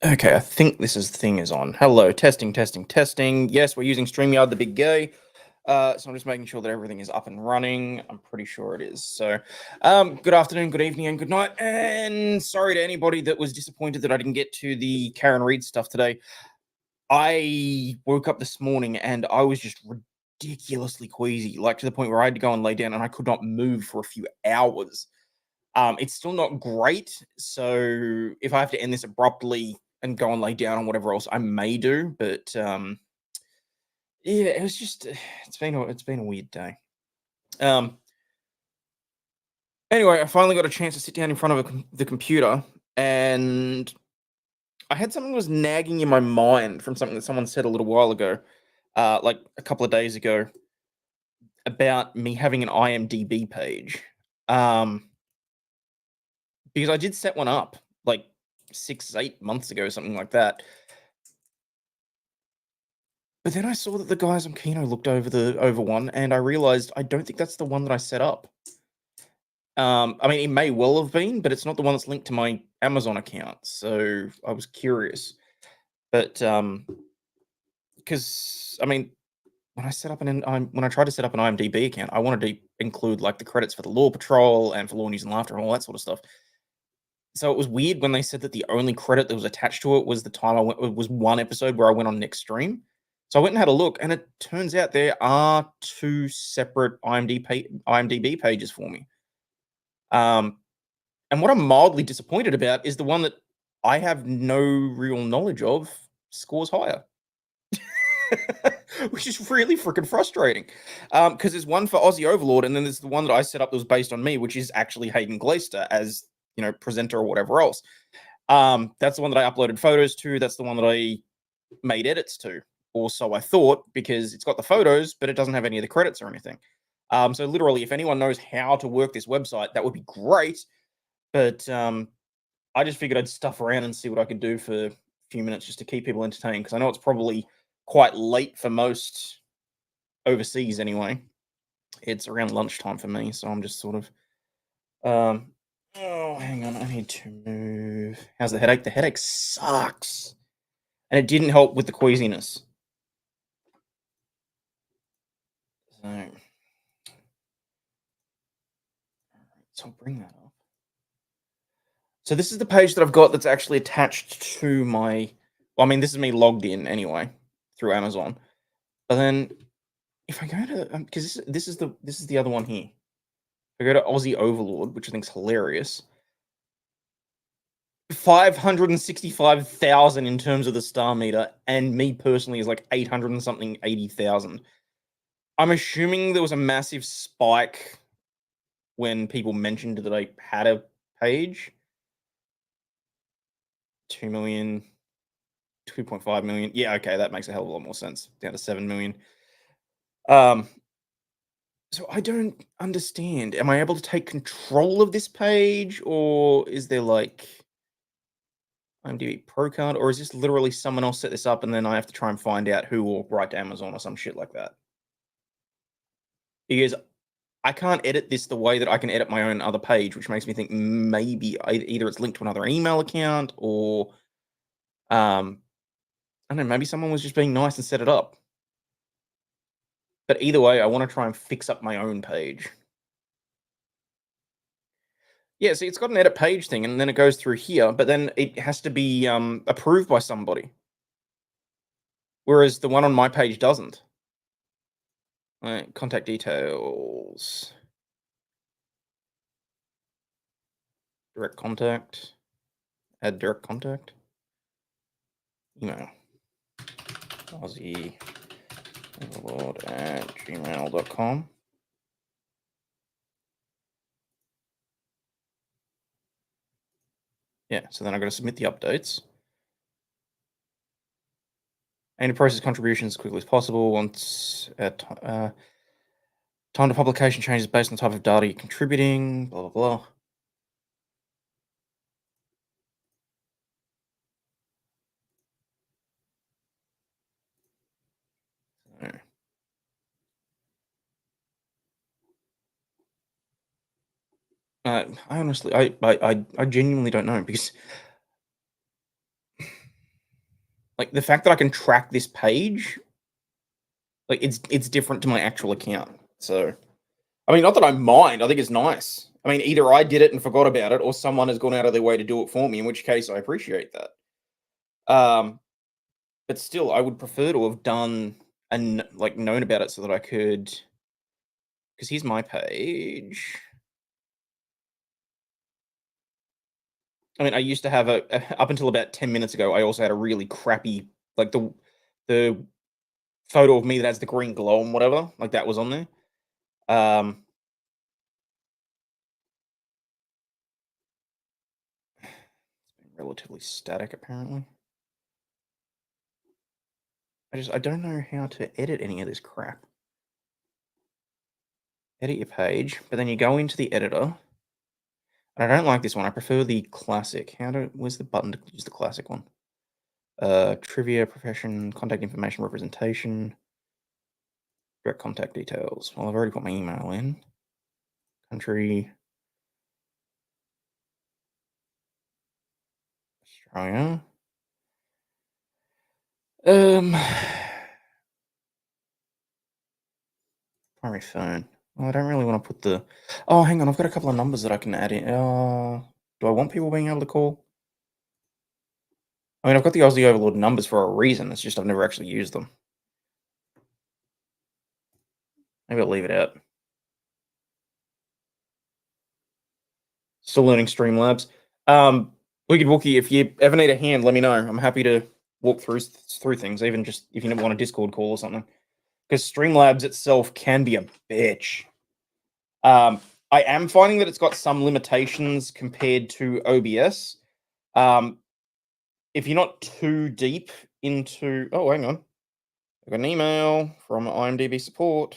Okay, I think this thing is on. Hello, testing, testing, testing. Yes, we're using StreamYard, the big gay. So I'm just making sure that everything is up and running. I'm pretty sure it is. So, good afternoon, good evening, and good night. And sorry to anybody that was disappointed that I didn't get to the Karen Reed stuff today. I woke up this morning and I was just ridiculously queasy, like to the point where I had to go and lay down and I could not move for a few hours. It's still not great. So if I have to end this abruptly and go and lay down on whatever else, I may do. But yeah, it was just it's been a weird day. Um, anyway, I finally got a chance to sit down in front of the computer, and I had something that was nagging in my mind from something that someone said a little while ago, like a couple of days ago, about me having an IMDb page. Um, because I did set one up like 6, 8 months ago, something like that. But then I saw that the guys on Kino looked over one, and I realized I don't think that's the one that I set up. I mean, it may well have been, but it's not the one that's linked to my Amazon account. So I was curious, but because I mean, when I tried to set up an IMDb account, I wanted to include like the credits for the Law Patrol and for Law News and Laughter and all that sort of stuff. So it was weird when they said that the only credit that was attached to it was the time I went was one episode where I went on next stream. So I went and had a look, and it turns out there are two separate IMDb pages for me. Um, and what I'm mildly disappointed about is the one that I have no real knowledge of scores higher, which is really freaking frustrating. Because there's one for Aussie Overlawd, and then there's the one that I set up that was based on me, which is actually Hayden Glaister as presenter or whatever else. That's the one that I uploaded photos to. That's the one that I made edits to. Or so I thought, because it's got the photos, but it doesn't have any of the credits or anything. So literally, if anyone knows how to work this website, that would be great. But I just figured I'd stuff around and see what I could do for a few minutes just to keep people entertained, because I know it's probably quite late for most overseas anyway. It's around lunchtime for me, so I'm just sort of oh, hang on, I need to move. How's the headache? The headache sucks. And it didn't help with the queasiness. So, so I'll bring that up. So this is the page that I've got that's actually attached to my. Well, I mean, this is me logged in anyway through Amazon. But then, if I go to because this is the other one here. If I go to Aussie Overlawd, which I think is hilarious. 565,000 in terms of the star meter, and me personally is like 800 and something, 80,000. I'm assuming there was a massive spike when people mentioned that I had a page. 2 million, 2.5 million. Yeah, okay, that makes a hell of a lot more sense. Down to 7 million. Um, so I don't understand. Am I able to take control of this page, or is there like IMDb Pro card, or is this literally someone else set this up and then I have to try and find out who, or write to Amazon or some shit like that? Because I can't edit this the way that I can edit my own other page, which makes me think maybe either it's linked to another email account, or I don't know, maybe someone was just being nice and set it up. But either way, I want to try and fix up my own page. Yeah, see, it's got an edit page thing, and then it goes through here, but then it has to be approved by somebody. Whereas the one on my page doesn't. Contact details. Direct contact. Add direct contact. Email. Aussie at gmail.com. Yeah, so then I've got to submit the updates. And to process contributions as quickly as possible. Once time to publication changes based on the type of data you're contributing, blah, blah, blah. I honestly, I genuinely don't know, because Like, the fact that I can track this page, like, it's different to my actual account. So, I mean, not that I mind, I think it's nice. I mean, either I did it and forgot about it, or someone has gone out of their way to do it for me, in which case I appreciate that. Um, but still, I would prefer to have done and, like, known about it so that I could. Because here's my page. I mean, I used to have up until about 10 minutes ago, I also had a really crappy, like, the photo of me that has the green glow and whatever, like, that was on there. Um, Relatively static, apparently. I don't know how to edit any of this crap. Edit your page, but then you go into the editor. And I don't like this one. I prefer the classic. Where's the button to use the classic one? Trivia, profession, contact information, representation, direct contact details. Well, I've already put my email in. Country, Australia. Um, Primary phone. Well, I don't really want to put the. Oh, hang on. I've got a couple of numbers that I can add in. Do I want people being able to call? I mean, I've got the Aussie Overlaw'd numbers for a reason. It's just I've never actually used them. Maybe I'll leave it out. Still learning Streamlabs. Wicked Wookie, if you ever need a hand, let me know. I'm happy to walk through things, even just if you want a Discord call or something. Because Streamlabs itself can be a bitch. I am finding that it's got some limitations compared to OBS. If you're not too deep into, oh, hang on, I got an email from IMDB support.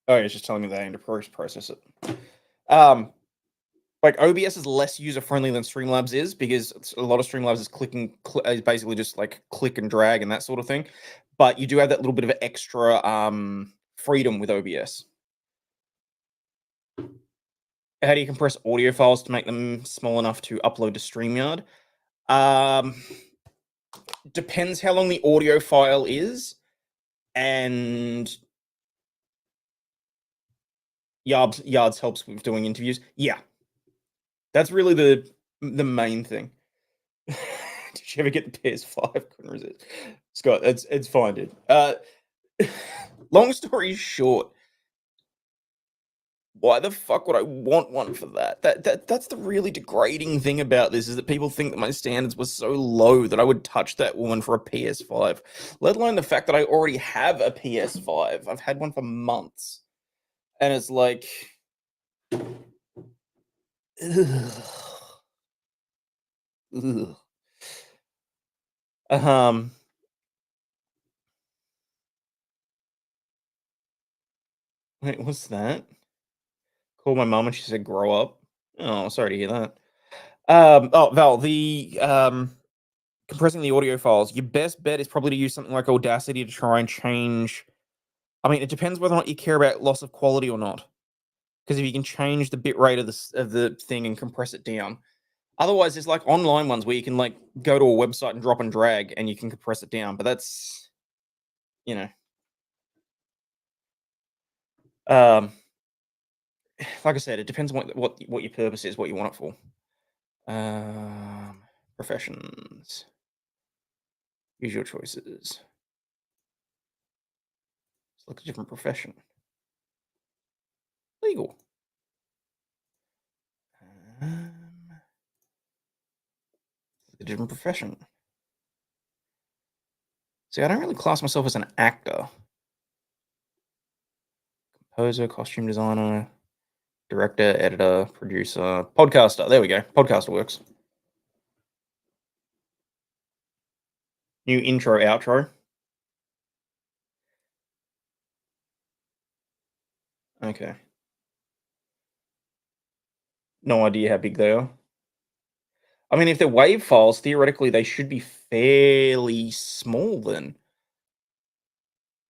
Oh, it's just telling me they need to process it. Like, OBS is less user friendly than Streamlabs is, because a lot of Streamlabs is basically just like click and drag and that sort of thing. But you do have that little bit of extra freedom with OBS. How do you compress audio files to make them small enough to upload to StreamYard? Depends how long the audio file is, and Yards helps with doing interviews. Yeah, that's really the main thing. Did you ever get the PS5? Couldn't resist. Scott, it's fine, dude. Long story short, why the fuck would I want one for that? That's the really degrading thing about this, is that people think that my standards were so low that I would touch that woman for a PS5. Let alone the fact that I already have a PS5. I've had one for months. And it's like, ugh. Ugh. Um Wait, what's that? Called my mom and she said grow up. Oh, sorry to hear that. Oh, Val, the compressing the audio files, your best bet is probably to use something like Audacity to try and change. I mean, it depends whether or not you care about loss of quality or not. Because if you can change the bit rate of the thing and compress it down. Otherwise, there's like online ones where you can like go to a website and drop and drag and you can compress it down. But that's, you know, um, like I said, it depends on what your purpose is, what you want it for. Professions. Use your choices. Select a different profession. Legal. A different profession. See, I don't really class myself as an actor. Composer, costume designer, director, editor, producer, podcaster. There we go. Podcaster works. New intro, outro. Okay. No idea how big they are. I mean, if they're WAV files, theoretically, they should be fairly small then.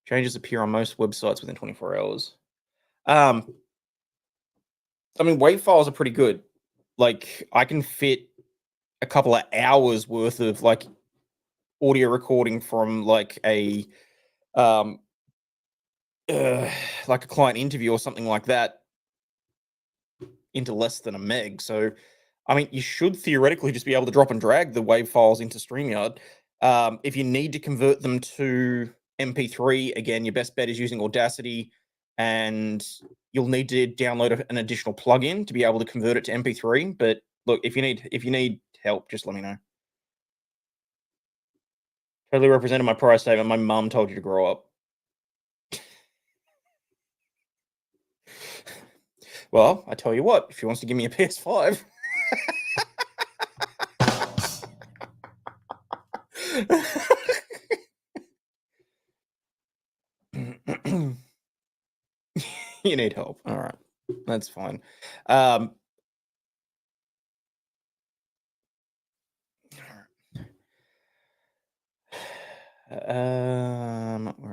Changes appear on most websites within 24 hours. I mean, WAV files are pretty good. Like, I can fit a couple of hours worth of like audio recording from um uh, like a client interview or something like that into less than a meg. So, I mean, you should theoretically just be able to drop and drag the WAV files into StreamYard. If you need to convert them to MP3, again, your best bet is using Audacity, and you'll need to download an additional plugin to be able to convert it to MP3. But look, if you need help, just let me know. Totally represented my prior statement. My mum told you to grow up. Well, I tell you what, if she wants to give me a PS5. You need help. All right. That's fine. Where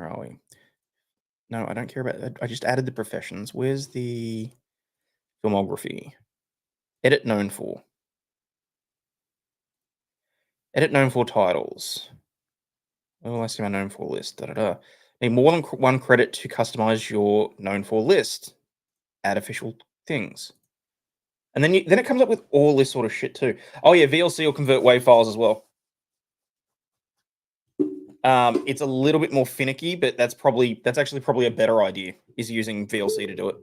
are we? No, I don't care about. I just added the professions. Where's the filmography? Edit known for. Edit known for titles. Oh, I see my known for list. Da da da. Need more than one credit to customize your known for list. Add official things. And then it comes up with all this sort of shit too. Oh yeah, VLC will convert WAV files as well. It's a little bit more finicky, but that's actually probably a better idea, is using VLC to do it.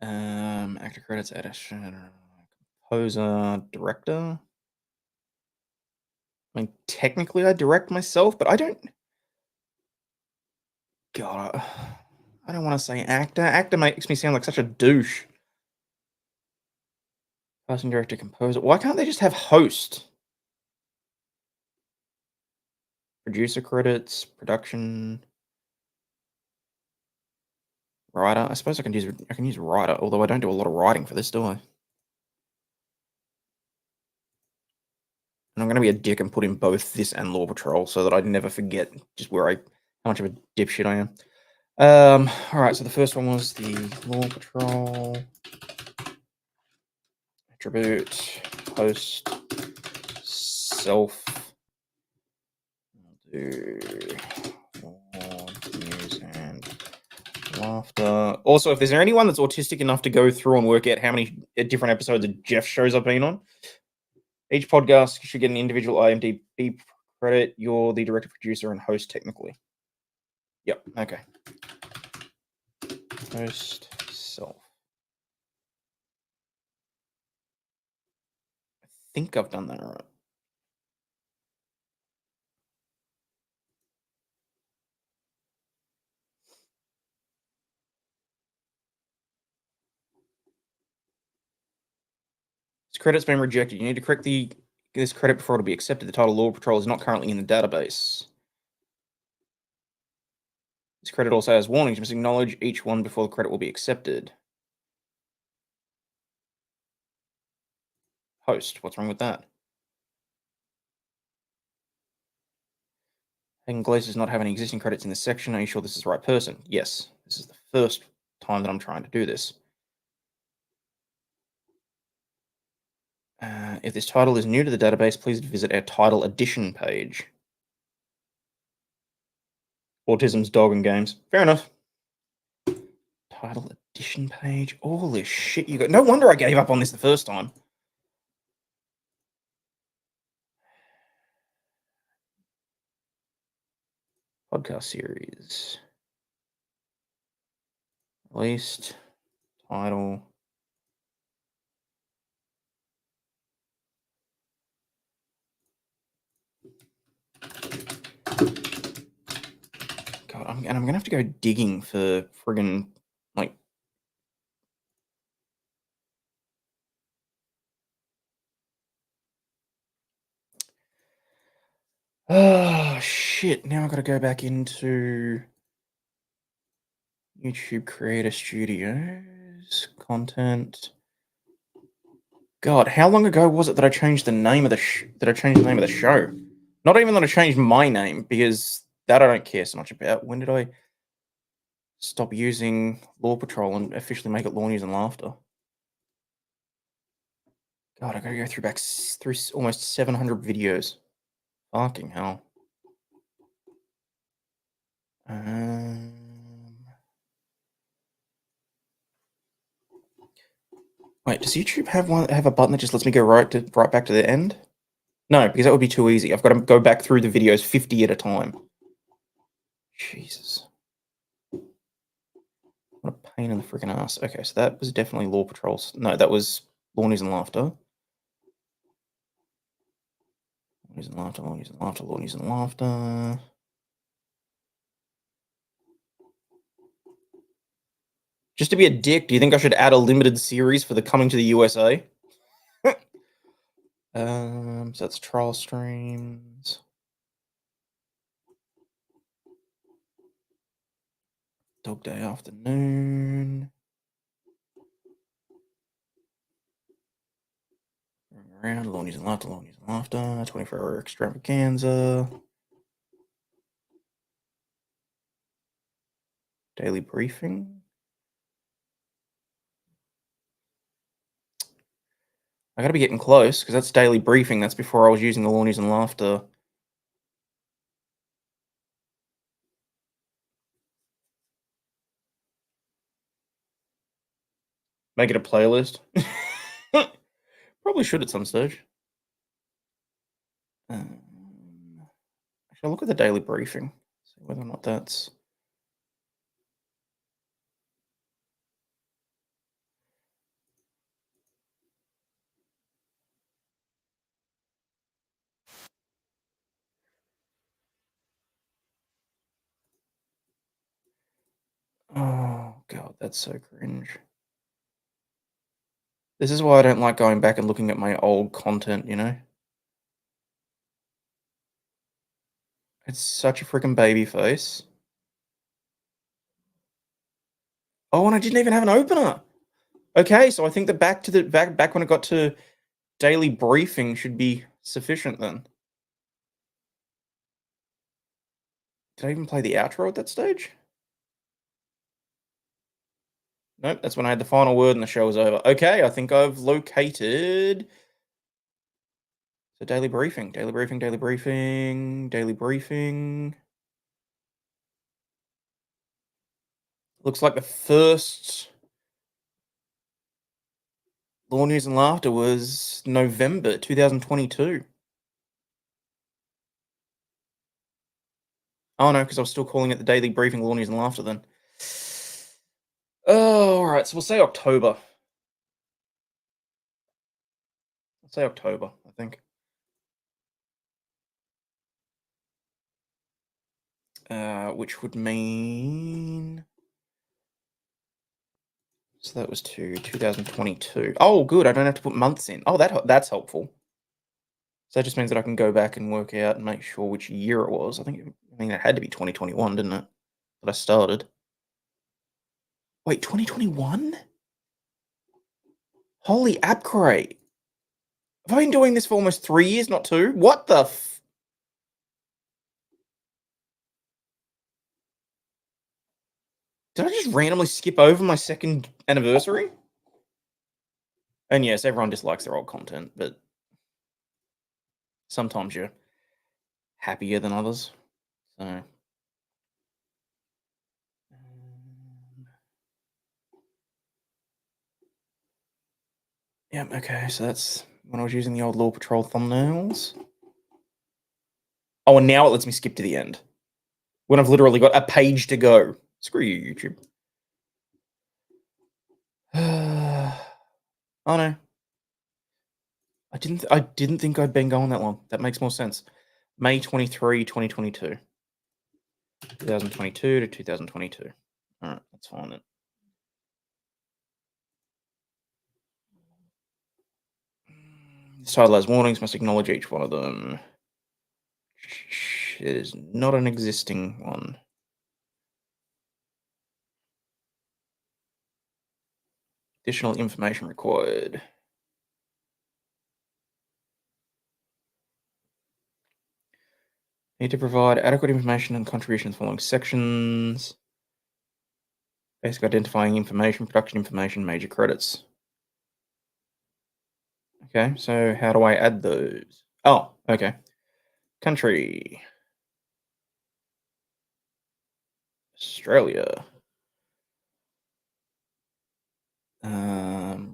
Actor credits, editor, composer, director. I mean, technically I direct myself, but I don't. God, I don't want to say actor. Actor makes me sound like such a douche. Person, director, composer. Why can't they just have host? Producer credits, production, writer. I suppose I can use writer, although I don't do a lot of writing for this, do I? And I'm going to be a dick and put in both this and Law Patrol so that I never forget just how much of a dipshit I am. All right, so the first one was the Law Patrol attribute host self. I'll do news and laughter. Also, if there's anyone that's autistic enough to go through and work out how many different episodes of Jeff shows I've been on, each podcast should get an individual IMDB credit. You're the director, producer, and host technically. Yep. Okay. Host self. I think I've done that right. This credit's been rejected. You need to correct this credit before it'll be accepted. The title Law Patrol is not currently in the database. This credit also has warnings. You must acknowledge each one before the credit will be accepted. Host. What's wrong with that? Hagen Glaze does not have any existing credits in this section. Are you sure this is the right person? Yes. This is the first time that I'm trying to do this. If this title is new to the database, please visit our title addition page. Autism's dog and games. Fair enough. Title addition page. All this shit you got. No wonder I gave up on this the first time. Podcast series. Released. Title. God, I'm gonna have to go digging for friggin' like. Oh shit! Now I gotta go back into YouTube Creator Studios content. God, how long ago was it that I changed the name of the show? Not even that I changed my name, because that I don't care so much about. When did I stop using Law Patrol and officially make it Law News and Laughter. God, I gotta go through almost 700 videos. Fucking hell. Wait, does YouTube have a button that just lets me go right back to the end? No, because that would be too easy. I've got to go back through the videos 50 at a time. Jesus. What a pain in the freaking ass. Okay, so that was definitely Law Patrols. No, that was Law News and Laughter. Law News and Laughter, Law News and Laughter, Law News and Laughter. Just to be a dick, do you think I should add a limited series for the Coming to the USA? So that's trial streams. Dog Day Afternoon. Around Law News and Laughter, Law News and Laughter. 24-hour extravaganza. Daily briefing. I gotta be getting close because that's daily briefing. That's before I was using the Law News and Laughter. Make it a playlist. Probably should at some stage. Actually, I'll look at the daily briefing. See whether or not that's. Oh god, that's so cringe. This is why I don't like going back and looking at my old content, you know? It's such a freaking baby face. Oh, and I didn't even have an opener. Okay, so I think the back when it got to daily briefing should be sufficient then. Did I even play the outro at that stage? Nope, that's when I had the final word and the show was over. Okay, I think I've located. So daily briefing, daily briefing, daily briefing, daily briefing. Looks like the first Law News and Laughter was November 2022. Oh no, because I was still calling it the daily briefing Law News and Laughter then. Oh, all right. So we'll say October. Let's say October, I think. Which would mean. So that was 2022. Oh, good. I don't have to put months in. Oh, that's helpful. So that just means that I can go back and work out and make sure which year it was. I mean, it had to be 2021, didn't it? That I started. Wait, 2021? Holy appcrate. Have I been doing this for almost 3 years, not 2? What the Did I just randomly skip over my second anniversary? And yes, everyone dislikes their old content, but sometimes you're happier than others. So. Yeah, okay, so that's when I was using the old Law Patrol thumbnails. Oh, and now it lets me skip to the end. When I've literally got a page to go. Screw you, YouTube. Oh no. I didn't think I'd been going that long. That makes more sense. May 23, 2022. 2022 to 2022. Alright, that's fine then. This title has warnings, must acknowledge each one of them. It is not an existing one. Additional information required. Need to provide adequate information and contributions following sections. Basic identifying information, production information, major credits. Okay, so how do I add those? Oh, okay. Country. Australia.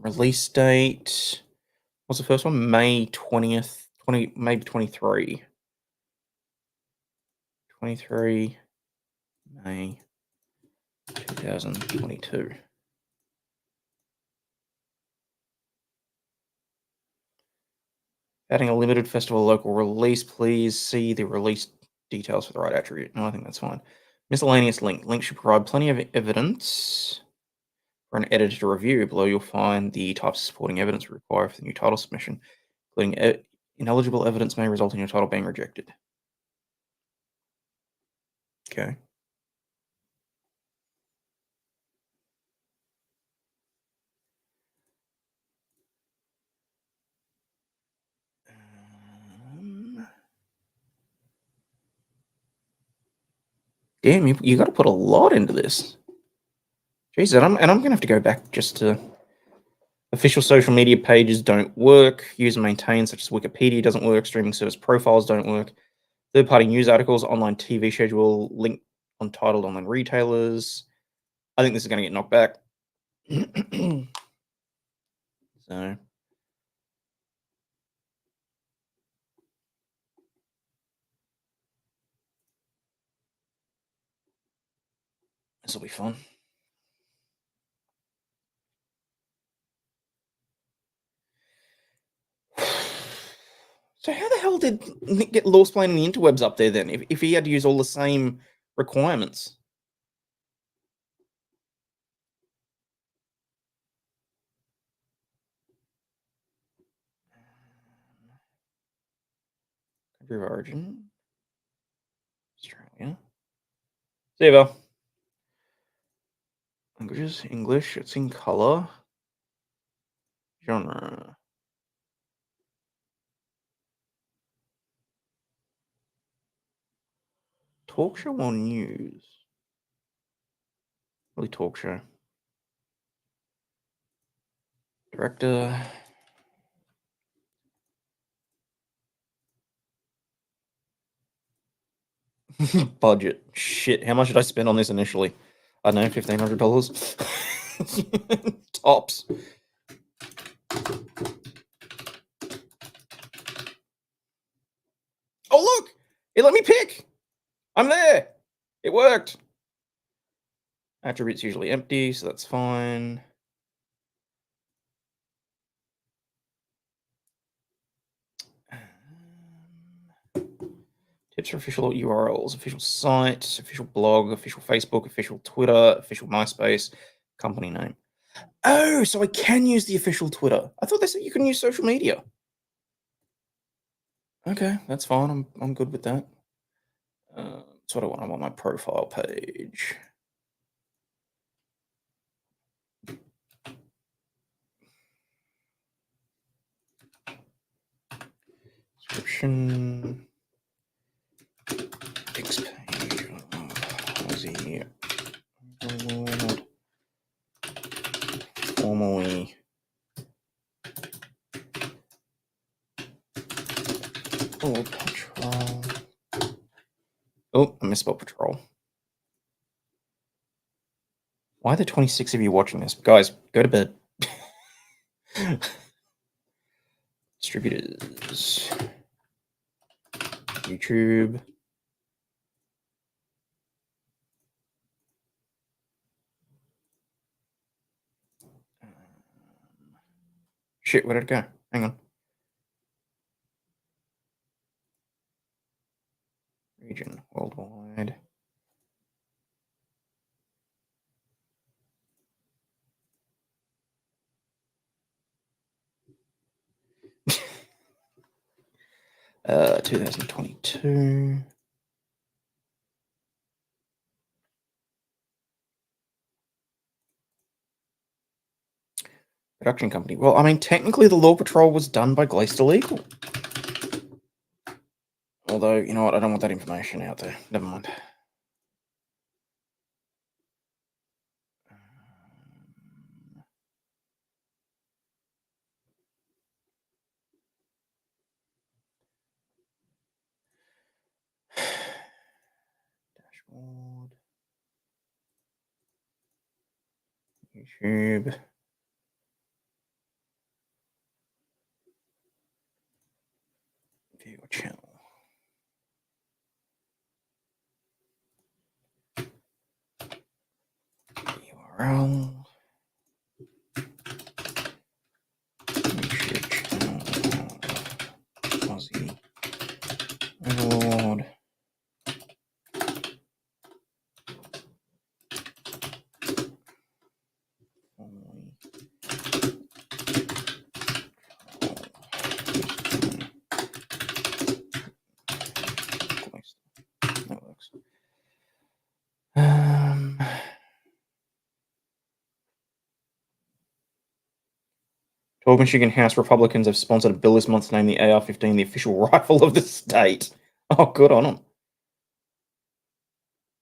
Release date. What's the first one? May 20th, maybe 23. 23 May 2022. Adding a limited festival local release, please see the release details for the right attribute. No, I think that's fine. Miscellaneous link. Link should provide plenty of evidence for an editor to review. Below you'll find the types of supporting evidence required for the new title submission, including ineligible evidence may result in your title being rejected. Okay. Damn, you got to put a lot into this. Jeez, and I'm gonna have to go back just to official social media pages don't work. Use and maintain, such as Wikipedia, doesn't work. Streaming service profiles don't work. Third-party news articles, online TV schedule, link on titled online retailers. I think this is going to get knocked back. So this will be fun. So how the hell did Nick get law explaining the interwebs up there then? If he had to use all the same requirements? Country of origin, Australia. See you, Val. Languages, English. It's in color. Genre. Talk show or news? Really talk show. Director. Budget. Shit. How much did I spend on this initially? I don't know, $1,500. Tops. Oh, look! It let me pick! I'm there! It worked! Attributes usually empty, so that's fine. Tips for official URLs, official site, official blog, official Facebook, official Twitter, official MySpace, company name. Oh, so I can use the official Twitter. I thought they said you can use social media. Okay, that's fine. I'm good with that. That's what I want. I want my profile page. Description. X page of Aussie Overlaw'd. Formally. Oh, patrol. Oh, I misspelled patrol. Why are there 26 of you watching this? Guys, go to bed. Distributors. YouTube. Shit, where did it go? Hang on. Region, worldwide. Uh, 2022. Production company. Well, I mean, technically the Law Patrol was done by Glaister Legal. Although, you know what? I don't want that information out there. Never mind. Overlaw'd. YouTube. View channel. URL. YouTube channel. Aussie. Overlaw'd. That works. 12 Michigan House Republicans have sponsored a bill this month to name the AR-15 the official rifle of the state. Oh, good on them.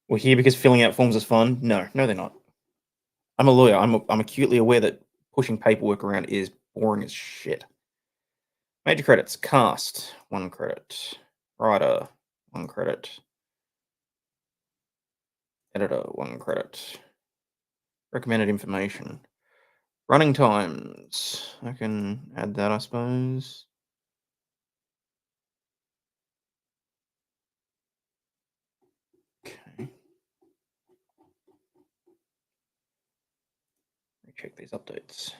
We're here because filling out forms is fun. No, they're not. I'm a lawyer. I'm acutely aware that pushing paperwork around is boring as shit. Major credits: cast, 1 credit; writer, 1 credit; editor, 1 credit; recommended information; running times. I can add that, I suppose. Okay. Check these updates.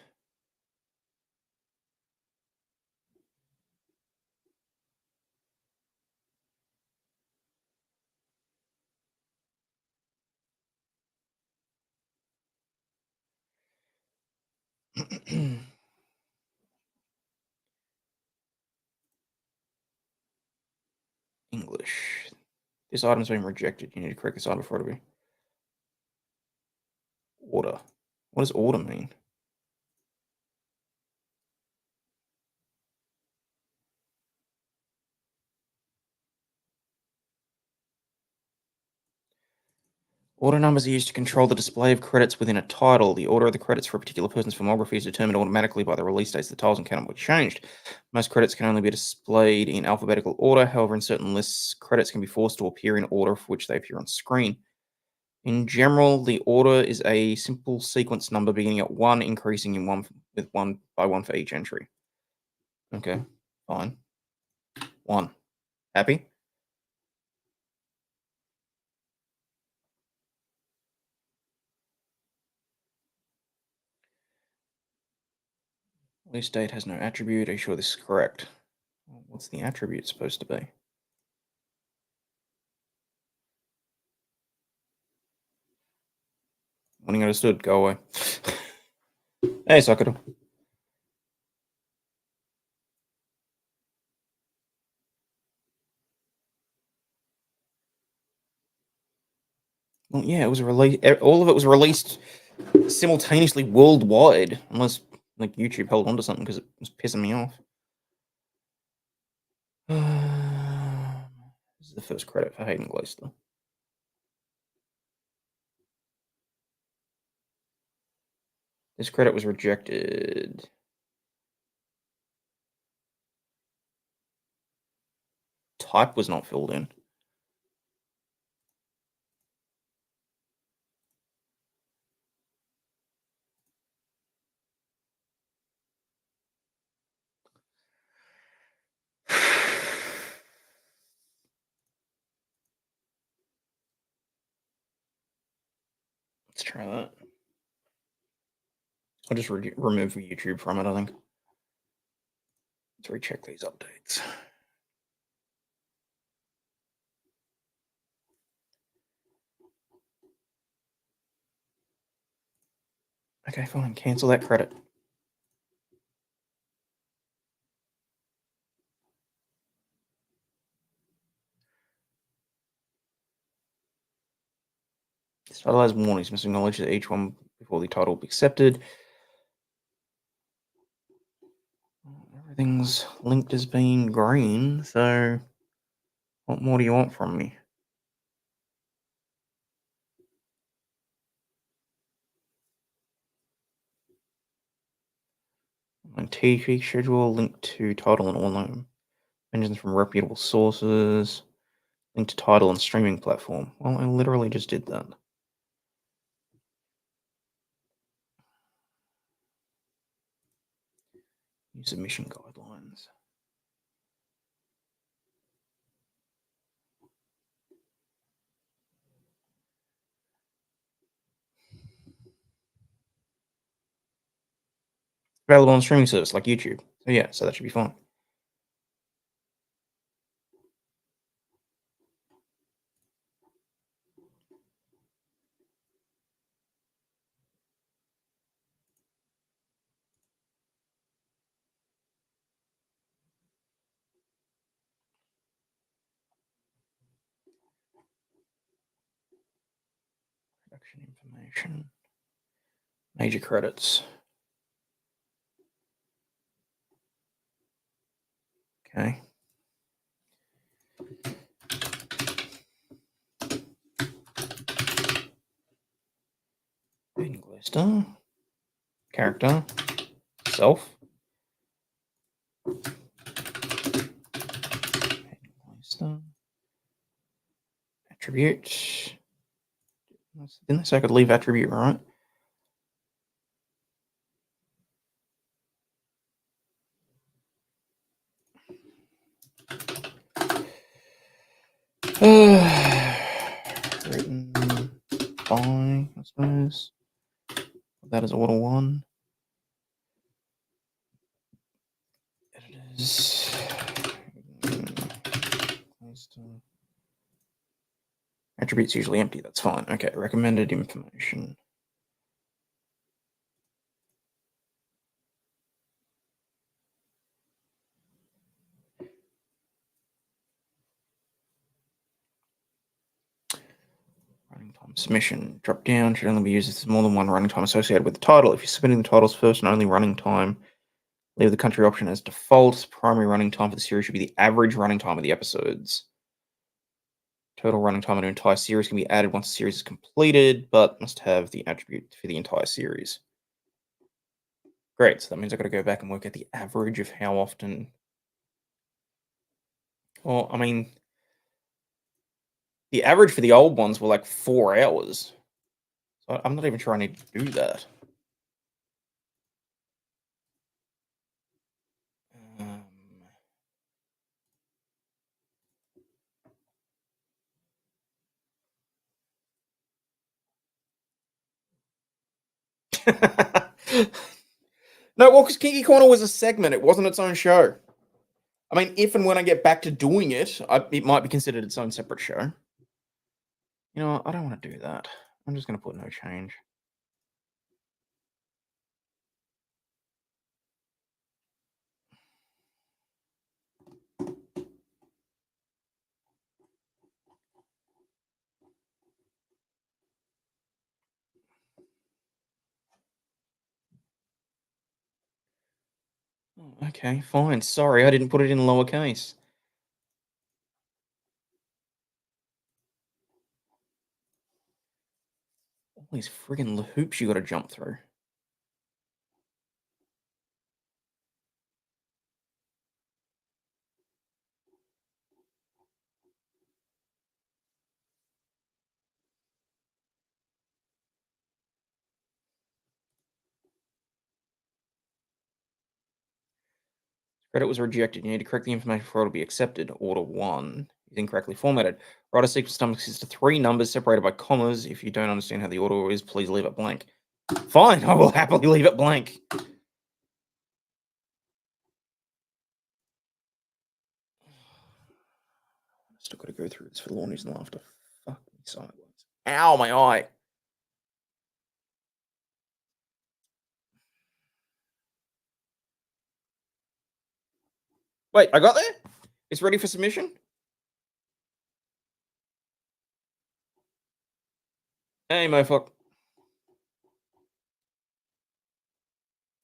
English. This item's been rejected. You need to correct this item before it be. Order. What does order mean? Order numbers are used to control the display of credits within a title. The order of the credits for a particular person's filmography is determined automatically by the release dates of the titles and cannot be changed. Most credits can only be displayed in alphabetical order. However, in certain lists, credits can be forced to appear in order for which they appear on screen. In general, the order is a simple sequence number beginning at 1, increasing in 1 with 1 by 1 for each entry. Okay, fine. 1. Happy? Release date has no attribute. Are you sure this is correct? What's the attribute supposed to be? Warning understood. Go away. Hey, Sakura. Well, yeah, it was released. All of it was released simultaneously worldwide, unless like YouTube held on to something because it was pissing me off. This is the first credit for Hayden Glaister. This credit was rejected. Type was not filled in. Let's try that. I'll just remove YouTube from it, I think. Let's recheck these updates. Okay, fine. Cancel that credit. This title has warnings. Must acknowledge that each one before the title will be accepted. Everything's linked as being green, so what more do you want from me? And TV schedule linked to title and all mentions from reputable sources. Link to title and streaming platform. Well, I literally just did that. New submission guidelines. Available on streaming service like YouTube. So yeah, so that should be fine. Production information. Major credits. Okay. Glister. Character. Self. Glister. Attribute. Didn't they say I could leave attribute, right? Written by, I suppose. That is order 1. Editors. Attributes usually empty, that's fine. Okay, recommended information. Running time submission. Drop down should only be used if there's more than one running time associated with the title. If you're submitting the titles first and only running time, leave the country option as default. Primary running time for the series should be the average running time of the episodes. Total running time of an entire series can be added once the series is completed, but must have the attribute for the entire series. Great, so that means I've got to go back and work out the average of how often. Well, I mean, the average for the old ones were like 4 hours. So I'm not even sure I need to do that. No, well, because Kinky Corner was a segment. It wasn't its own show. I mean, if and when I get back to doing it, it might be considered its own separate show. You know what? I don't want to do that. I'm just going to put no change. Oh, okay, fine. Sorry, I didn't put it in lowercase. All these friggin' hoops you got to jump through. Credit was rejected. You need to correct the information for it to be accepted. Order 1 is incorrectly formatted. Write a sequence number consists of 3 numbers separated by commas. If you don't understand how the order is, please leave it blank. Fine, I will happily leave it blank. Still got to go through this for Law News and Laughter. Fuck me sideways. Ow, my eye. Wait, I got there? It's ready for submission? Hey, mofuck.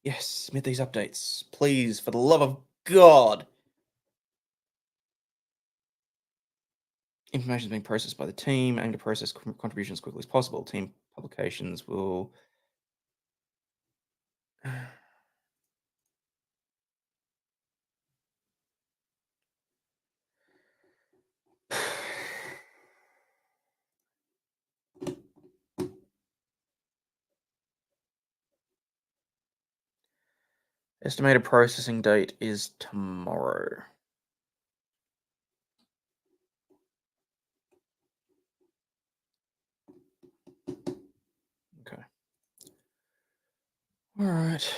Yes, submit these updates. Please, for the love of God. Information is being processed by the team. Aim to process contributions as quickly as possible. Team publications will. Estimated processing date is tomorrow. Okay. All right.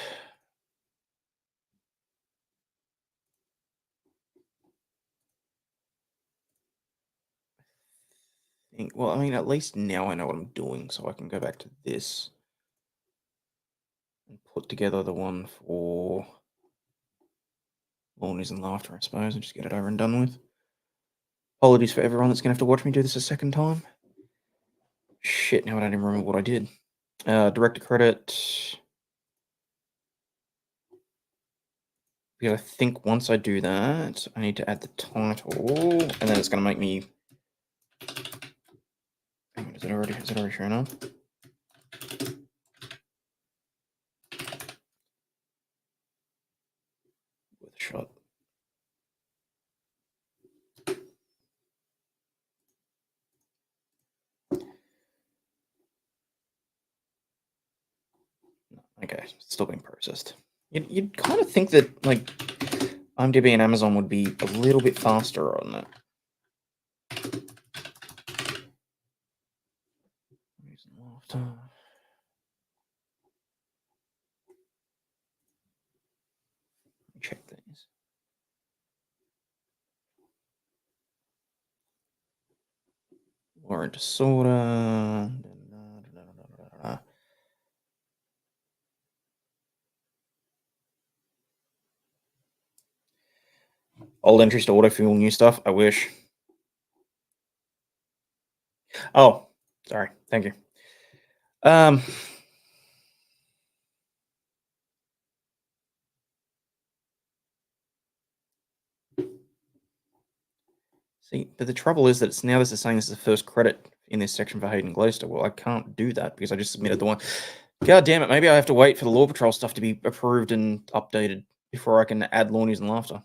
Well, I mean, at least now I know what I'm doing, so I can go back to this and put together the one for Lawn and Laughter, I suppose, and just get it over and done with. Apologies for everyone that's going to have to watch me do this a second time. Shit, now I don't even remember what I did. Director credit. Because I think once I do that, I need to add the title, and then it's going to make me... Hang on, is it already shown up? With a shot. Okay, still being processed. You'd kind of think that, like, IMDb and Amazon would be a little bit faster on that. Check these. Orange soda. Old entries to autofill new stuff. I wish. Oh, sorry. Thank you. See, but the trouble is that it's now this is saying this is the first credit in this section for Hayden Glaister. Well, I can't do that because I just submitted the one. God damn it! Maybe I have to wait for the Law Patrol stuff to be approved and updated before I can add Law News and Laughter.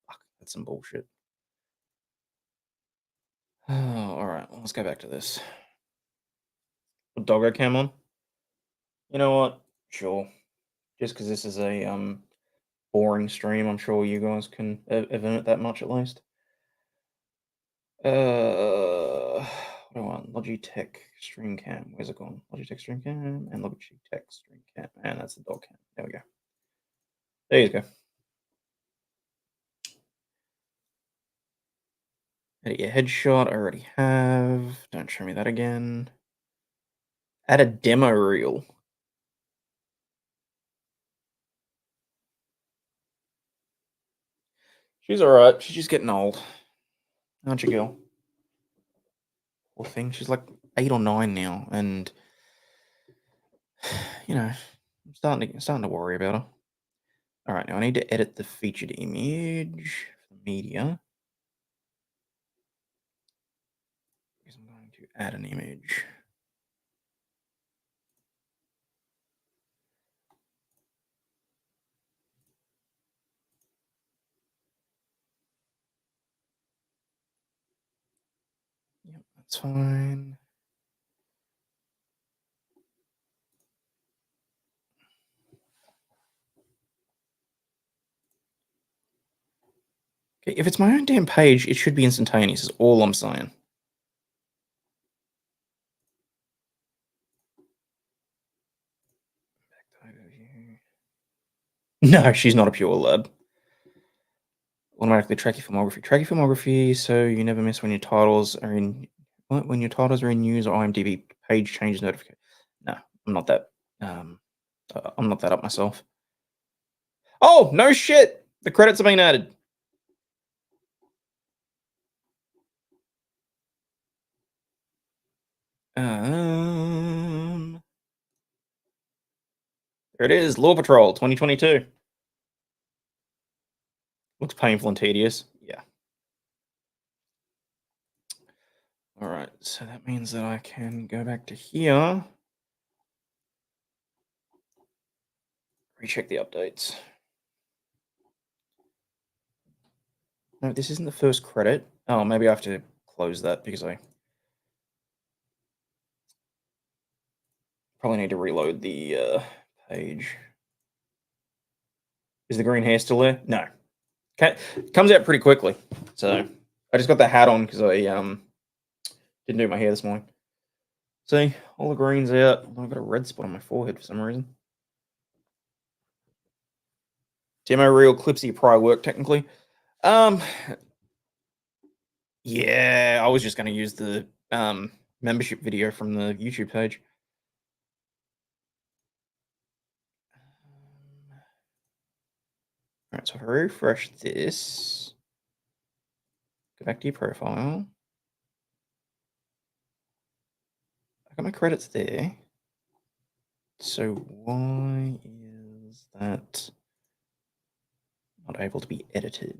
Fuck, that's some bullshit. Oh, all right. Well, let's go back to this. Put Doggo Cam on. You know what? Sure. Just because this is a boring stream, I'm sure you guys can event it that much at least. What do I want? Logitech Stream Cam. Where's it gone? Logitech Stream Cam and Logitech Stream Cam. And that's the dog cam. There we go. There you go. Edit your headshot. I already have. Don't show me that again. Add a demo reel. She's alright. She's just getting old. Aren't you, girl? Poor thing. She's like 8 or 9 now. And, you know, I'm starting to worry about her. All right, now I need to edit the featured image for the media. Because I'm going to add an image. Yep, that's fine. Okay, if it's my own damn page, it should be instantaneous, is all I'm saying. No, she's not a pure lad. Automatically track your filmography. Track your filmography so you never miss when your titles are in news or IMDb page change notification. No, I'm not that. I'm not that up myself. Oh no shit! The credits are being added. There it is, Law Patrol 2022. Looks painful and tedious. Yeah. All right, so that means that I can go back to here. Recheck the updates. No, this isn't the first credit. Oh, maybe I have to close that because I probably need to reload the page. Is the green hair still there? No. Comes out pretty quickly. So I just got the hat on because I didn't do my hair this morning. See, all the green's out. I've got a red spot on my forehead for some reason. Demo reel, clips of your prior work, technically. Yeah, I was just going to use the membership video from the YouTube page. All right, so if I refresh this, go back to your profile. I got my credits there. So why is that not able to be edited?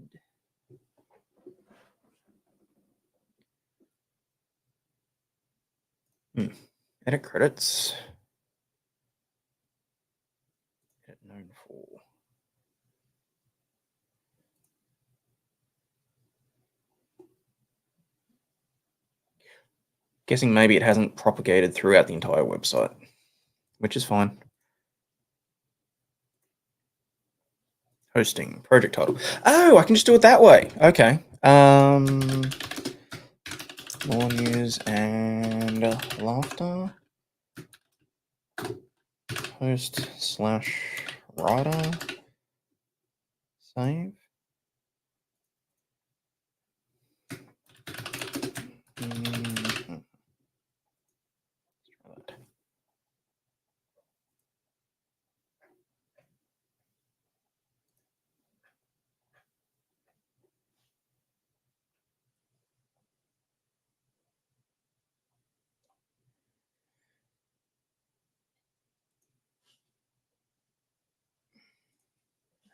Edit credits. Edit known for. Guessing maybe it hasn't propagated throughout the entire website, which is fine. Hosting, project title. Oh, I can just do it that way. Okay. More news and laughter. Host / writer. Save.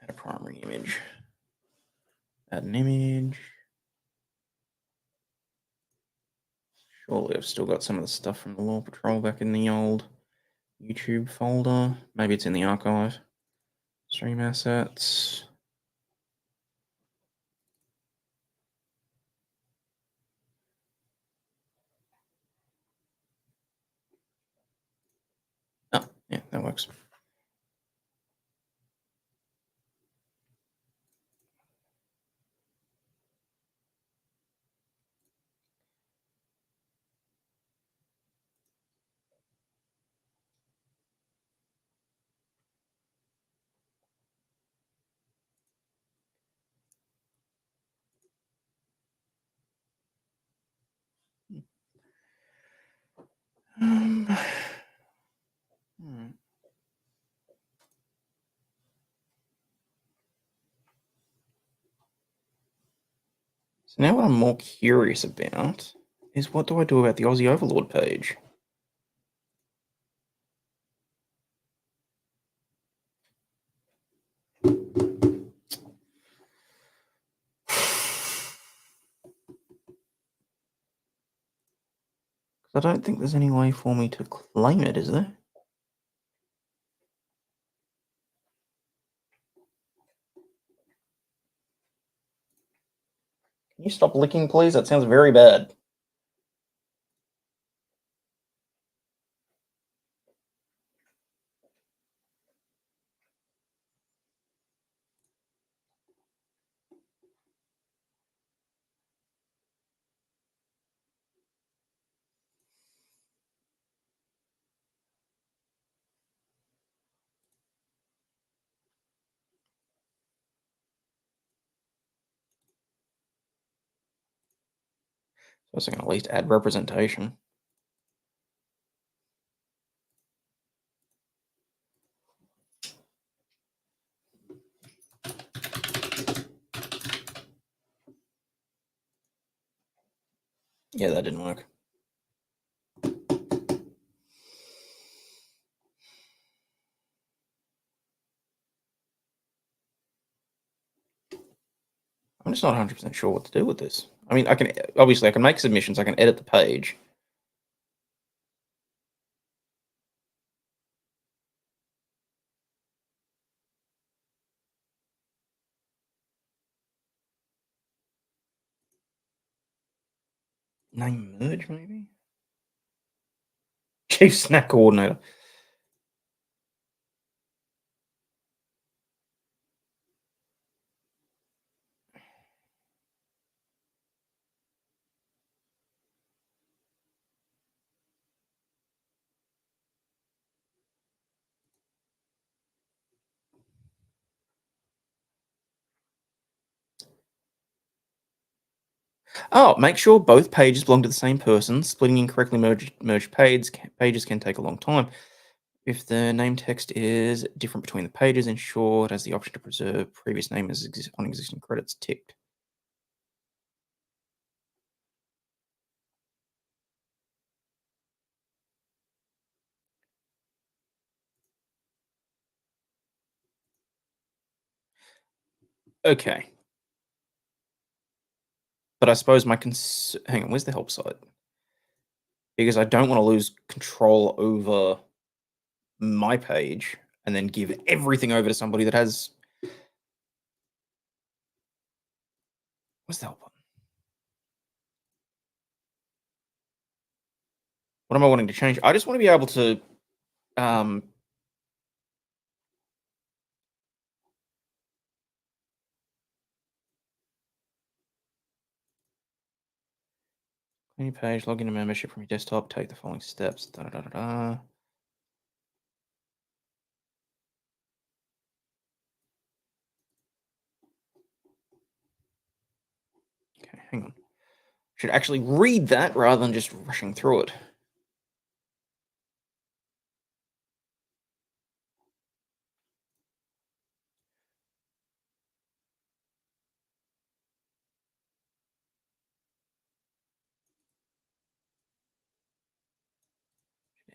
Add a primary image. Add an image. Surely I've still got some of the stuff from the Law Patrol back in the old YouTube folder. Maybe it's in the archive. Stream assets. Oh, yeah, that works. So now what I'm more curious about is what do I do about the Aussie Overlaw'd page? I don't think there's any way for me to claim it, is there? Can you stop licking, please? That sounds very bad. So I can at least add representation. Yeah, that didn't work. I'm just not 100% sure what to do with this. I mean, I can make submissions. I can edit the page. Name merge, maybe? Chief Snack Coordinator. Oh, make sure both pages belong to the same person. Splitting incorrectly merged pages can take a long time. If the name text is different between the pages, ensure it has the option to preserve previous name as on existing credits ticked. Okay, but I suppose hang on, where's the help site? Because I don't want to lose control over my page and then give everything over to somebody that has. What's the help button? What am I wanting to change? I just want to be able to um any page, log into membership from your desktop, take the following steps. Da, da, da, da, da. Okay, hang on. Should actually read that rather than just rushing through it.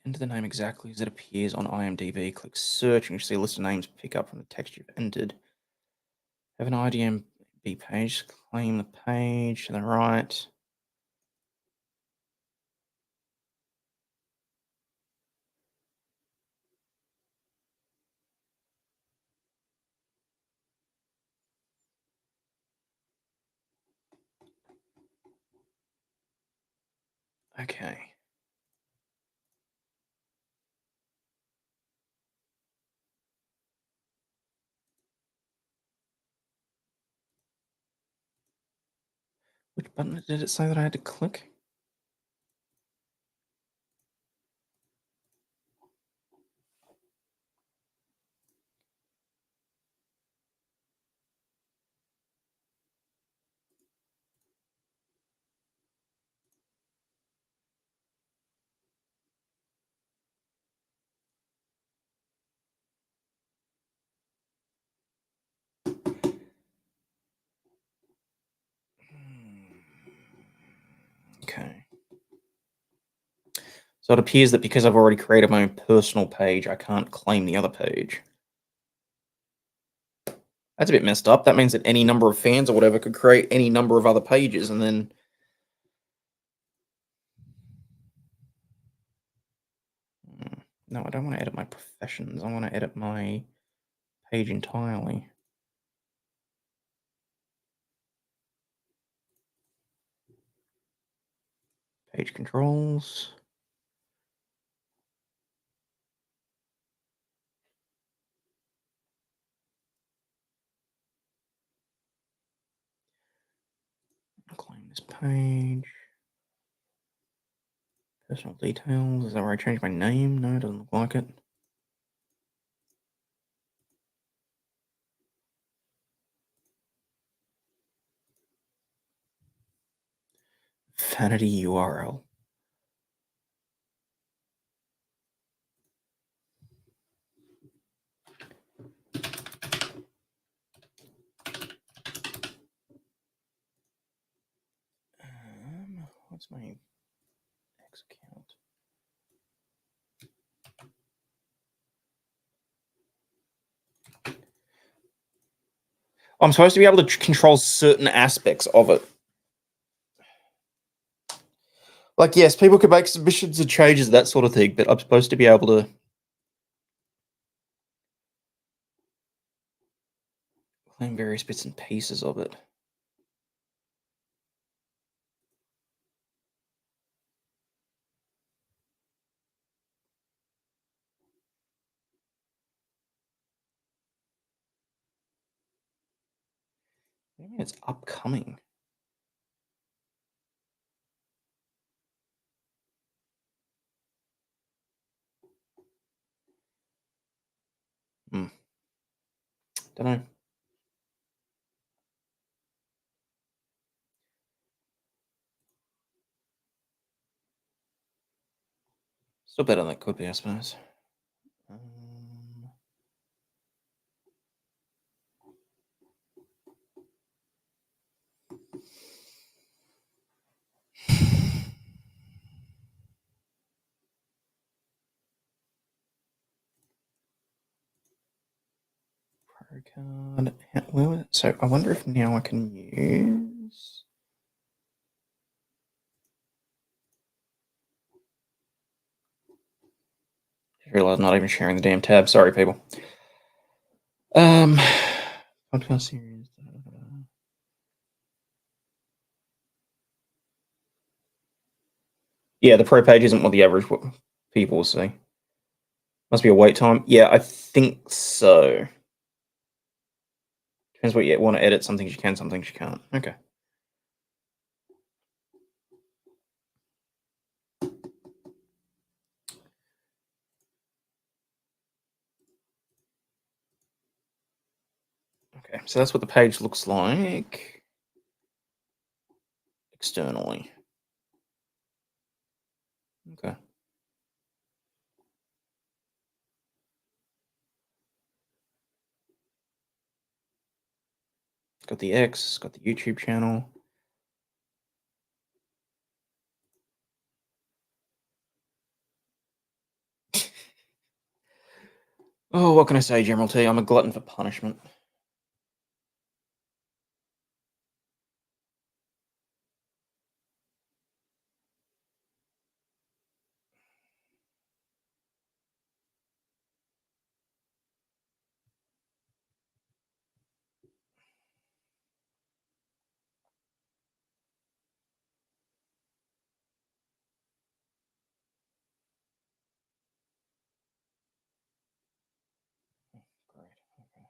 Enter the name exactly as it appears on IMDb. Click search and you see a list of names pick up from the text you've entered. Have an IMDb page. Claim the page to the right. Okay. Which button did it say that I had to click? Okay. So it appears that because I've already created my own personal page, I can't claim the other page. That's a bit messed up. That means that any number of fans or whatever could create any number of other pages and then. No, I don't want to edit my professions. I want to edit my page entirely. Page controls. Claim this page. Personal details. Is that where I changed my name? No, it doesn't look like it. Vanity URL. What's my X account? I'm supposed to be able to control certain aspects of it. Like, yes, people could make submissions and changes, that sort of thing, but I'm supposed to be able to claim various bits and pieces of it. What do you mean it's upcoming? Don't know. Still better than it could be, I suppose. Um, Pro card. So I wonder if now I can use. I realize I'm not even sharing the damn tab. Sorry, people. Podcast series. Yeah, the pro page isn't what the average people will see. Must be a wait time. Yeah, I think so. Depends what you want to edit. Some things you can, some things you can't. Okay. Okay, so that's what the page looks like externally. Okay. It's got the X, it's got the YouTube channel. Oh, what can I say, General T? I'm a glutton for punishment. Great. Okay.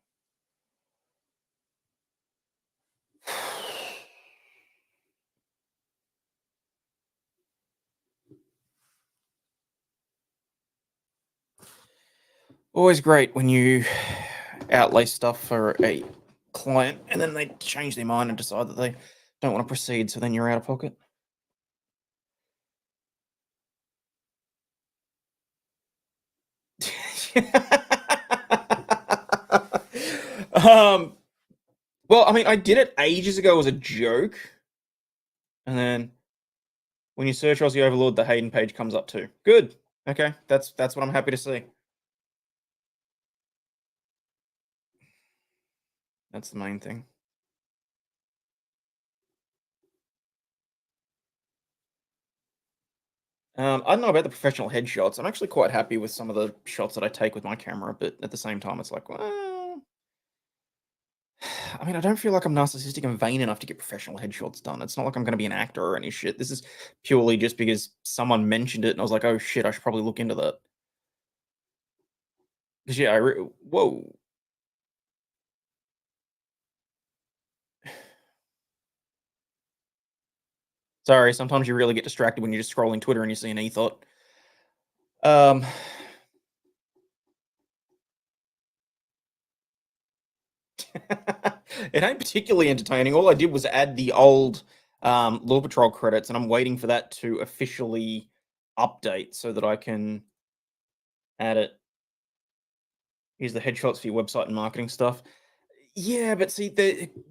Always great when you outlay stuff for a client and then they change their mind and decide that they don't want to proceed, so then you're out of pocket. um, well, I mean, I did it ages ago as a joke, and then when you search Aussie Overlaw'd, the Hayden page comes up too. Good. Okay, that's what I'm happy to see. That's the main thing. I don't know about the professional headshots. I'm actually quite happy with some of the shots that I take with my camera, but at the same time, it's like, well, I mean, I don't feel like I'm narcissistic and vain enough to get professional headshots done. It's not like I'm going to be an actor or any shit. This is purely just because someone mentioned it and I was like, oh shit, I should probably look into that. Because yeah, whoa. Sorry, sometimes you really get distracted when you're just scrolling Twitter and you see an e-thought. It ain't particularly entertaining. All I did was add the old Law Patrol credits, and I'm waiting for that to officially update so that I can add it. Here's the headshots for your website and marketing stuff. Yeah, but see,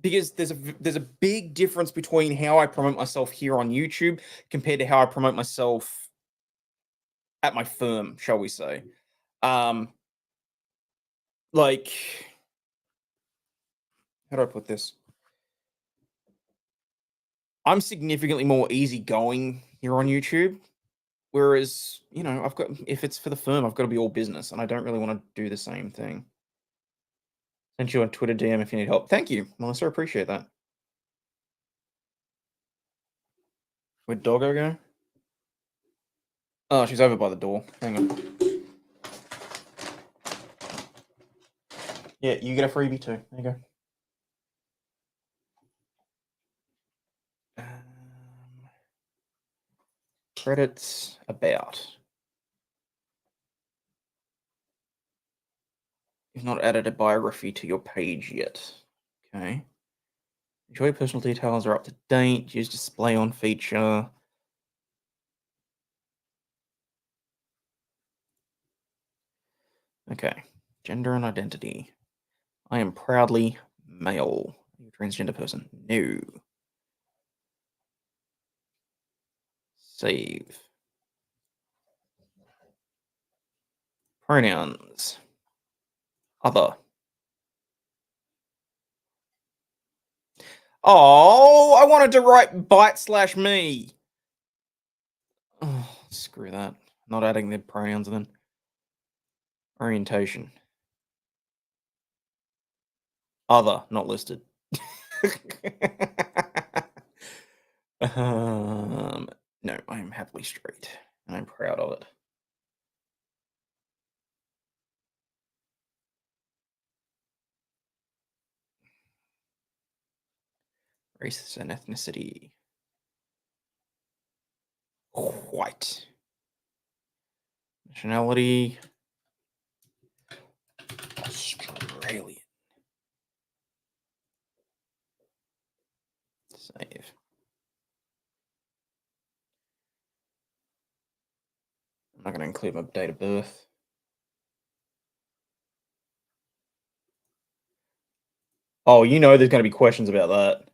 because there's a big difference between how I promote myself here on YouTube compared to how I promote myself at my firm, shall we say? Um, like, how do I put this? I'm significantly more easygoing here on YouTube. Whereas, I've got if it's for the firm, I've got to be all business, and I don't really want to do the same thing. Send you a Twitter DM if you need help. Thank you, Melissa. Appreciate that. Where'd Doggo go? Oh, she's over by the door. Hang on. Yeah, you get a freebie too. There you go. Credits about. You've not added a biography to your page yet. Okay. Enjoy personal details are up to date. Use display on feature. Okay. Gender and identity. I am proudly male. Are you a transgender person? No. Save. Pronouns. Other. Oh, I wanted to write bite/me. Oh, screw that. Not adding the pronouns then. Orientation. Other, not listed. No, I am happily straight, and I'm proud of it. Race and ethnicity. White. Nationality. Australian. Save. I'm not going to include my date of birth. Oh, you know there's going to be questions about that.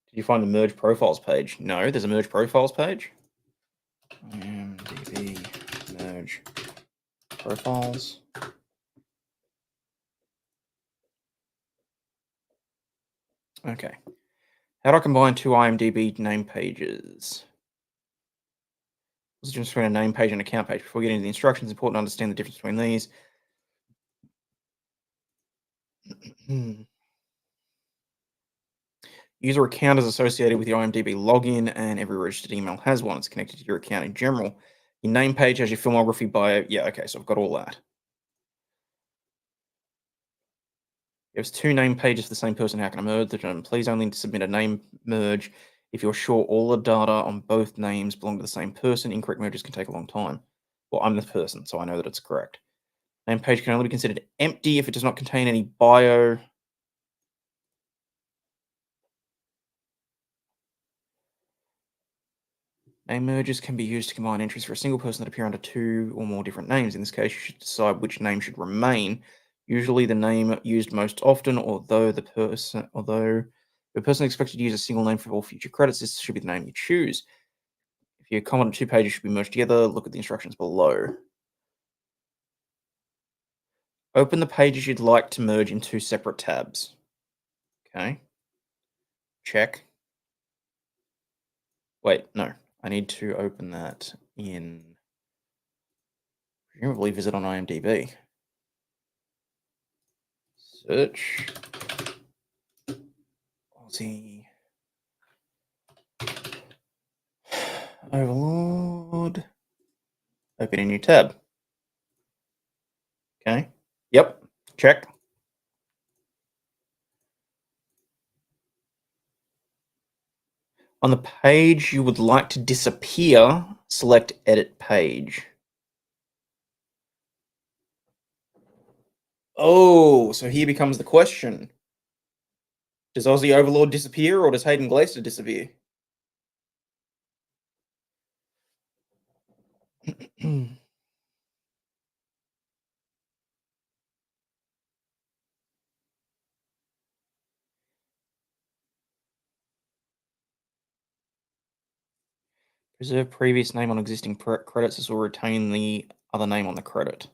Did you find the merge profiles page? No, there's a merge profiles page. IMDB merge profiles. Okay. How do I combine two IMDB name pages? What's the difference between a name page and an account page? Before we get into the instructions, it's important to understand the difference between these. User account is associated with your IMDb login, and every registered email has one. It's connected to your account in general. Your name page has your filmography, bio. Yeah, okay, so I've got all that. If it's two name pages for the same person, how can I merge them? Please only submit a name merge if you're sure all the data on both names belong to the same person. Incorrect merges can take a long time. Well, I'm the person, so I know that it's correct. Name page can only be considered empty if it does not contain any bio. Name merges can be used to combine entries for a single person that appear under two or more different names. In this case, you should decide which name should remain. Usually the name used most often, although the person is expected to use a single name for all future credits, this should be the name you choose. If your comment on two pages should be merged together, look at the instructions below. Open the pages you'd like to merge in two separate tabs. Okay. Check. Wait, no. I need to open that in, presumably visit on IMDb. Search. Aussie. Overlaw'd. Open a new tab. Okay. Yep. Check. On the page you would like to disappear, select Edit Page. Oh, so here becomes the question. Does Aussie Overlaw'd disappear, or does Hayden Glacier disappear? Preserve previous name on existing credits. This will retain the other name on the credit.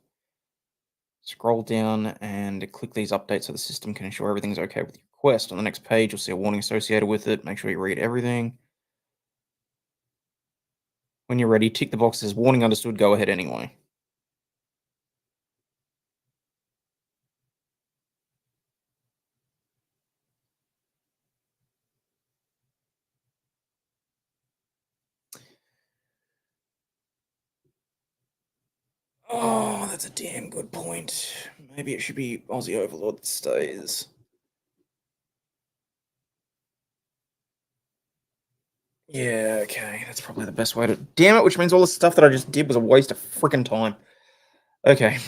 Scroll down and click these updates so the system can ensure everything's okay with your request. On the next page, you'll see a warning associated with it. Make sure you read everything. When you're ready, tick the box that says warning understood, go ahead anyway. Oh, that's a damn good point. Maybe it should be Aussie Overlaw'd that stays. Yeah, okay. That's probably the best way to... Damn it, which means all the stuff that I just did was a waste of freaking time. Okay.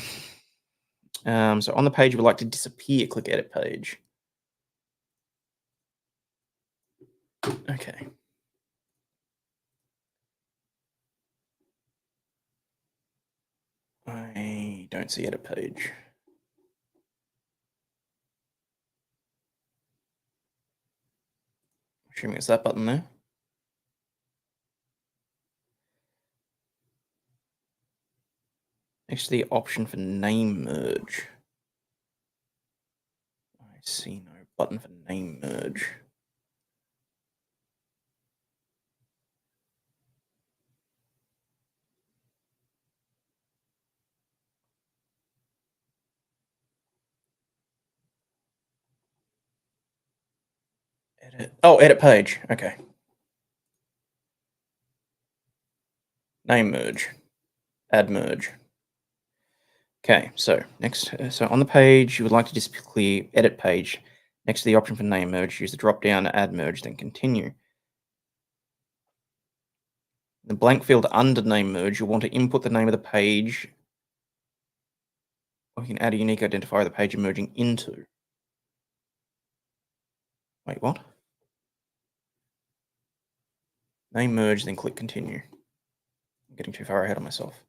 So on the page you would like to disappear, click Edit Page. Okay. I don't see edit page. Assuming it's that button there. Next to the option for name merge. I see no button for name merge. Edit. Oh, edit page. Okay. Name merge. Add merge. Okay, so next, so on the page, you would like to just clear edit page. Next to the option for name merge, use the drop down, add merge, then continue. The blank field under name merge, you'll want to input the name of the page, or you can add a unique identifier of the page you're merging into. Wait, what? Name merge, then click continue. I'm getting too far ahead of myself.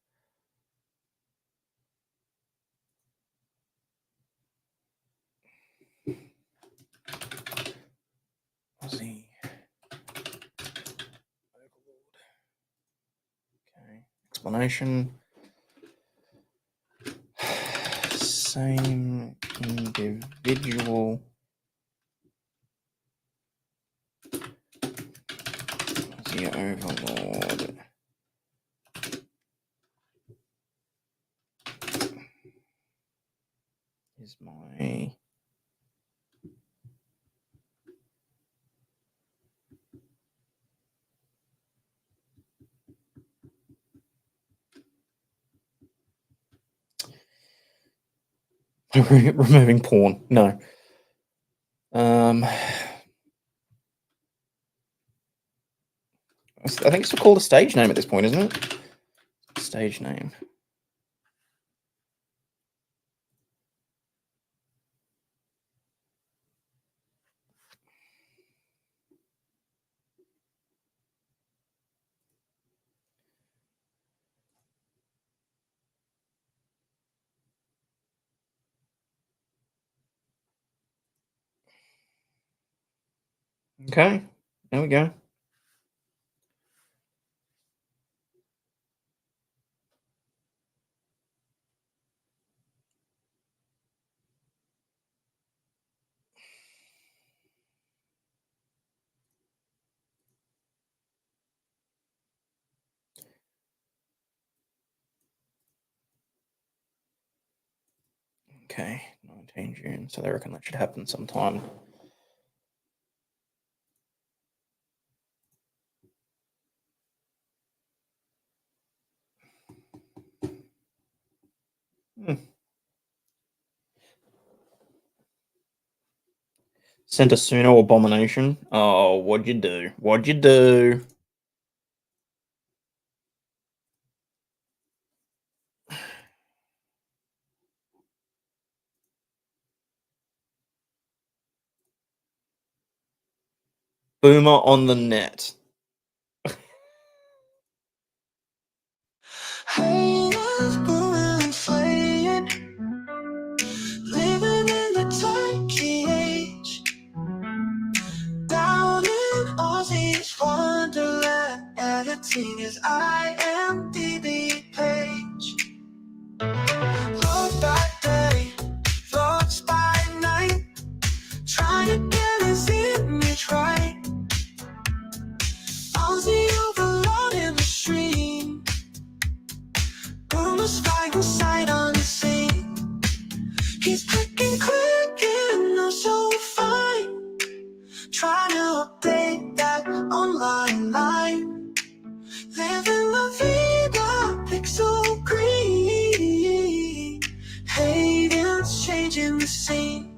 Aussie. Overlaw'd. Okay. Explanation. Same individual. Aussie Overlaw'd. Is my removing porn. No. I think it's called a stage name at this point, isn't it? Stage name. Okay, there we go. Okay, 19 June. So they reckon that should happen sometime. Sent a Suno abomination. Oh, what'd you do? What'd you do? Boomer on the net. Haters booming and flaying, living in the turkey age. Down in Aussie's wonderland, editing his IMDB page. Look back day, vlogs by night, trying to get his image right. Aussie overlawed in the stream, boomers flying sight unseen. He's clicking quick and oh so fine, trying to update that online line. Living la vida pixel green, haters changing the scene.